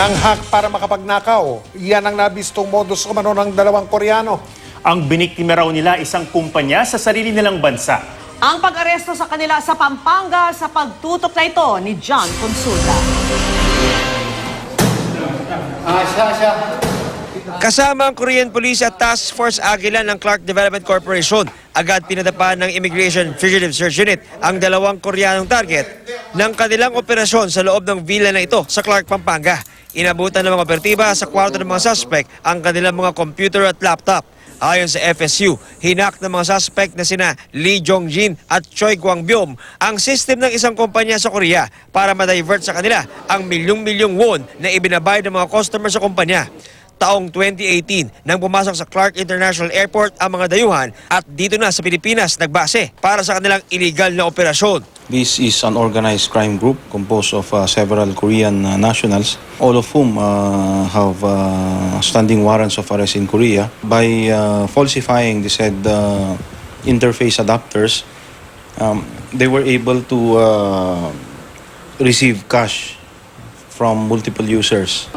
Nanghak para makapagnakaw. Yan ang nabistong modus umano ng dalawang Koreano. Ang biniktima raw nila isang kumpanya sa sarili nilang bansa. Ang pag-aresto sa kanila sa Pampanga sa pagtutok na ito ni John Consulta. Kasama ang Korean Police at Task Force Agila ng Clark Development Corporation, agad pinadapa ng Immigration Fugitive Search Unit ang dalawang Koreanong target ng kanilang operasyon sa loob ng villa na ito sa Clark, Pampanga. Inabutan ng mga operatiba sa kwarto ng mga suspect ang kanilang mga computer at laptop. Ayon sa FSU, hinak ng mga suspect na sina Lee Jong-jin at Choi Kwang-byum ang system ng isang kumpanya sa Korea para ma-divert sa kanila ang milyong-milyong won na ibinabayad ng mga customer sa kumpanya. Taong 2018 nang pumasok sa Clark International Airport ang mga dayuhan at dito na sa Pilipinas nagbase para sa kanilang illegal na operasyon. This is an organized crime group composed of several Korean nationals, all of whom have standing warrants of arrest in Korea. By falsifying the said interface adapters, they were able to receive cash from multiple users.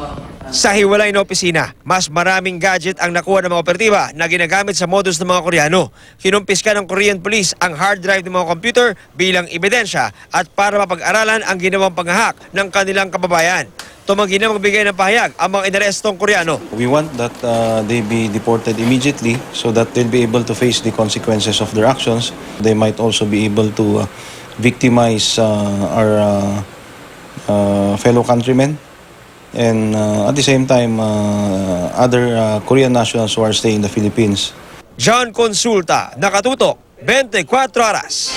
Sa hiwalay na opisina, mas maraming gadget ang nakuha ng mga operatiba na ginagamit sa modus ng mga Koreano. Kinumpiska ng Korean Police ang hard drive ng mga computer bilang ebidensya at para mapag-aralan ang ginawang panghahak ng kanilang kababayan. Tumanggi na magbigay ng pahayag ang mga inarestong Koreano. We want that they be deported immediately so that they'll be able to face the consequences of their actions. They might also be able to victimize our fellow countrymen. And at the same time, other Korean nationals who are staying in the Philippines. John Consulta, nakatutok, 24 oras.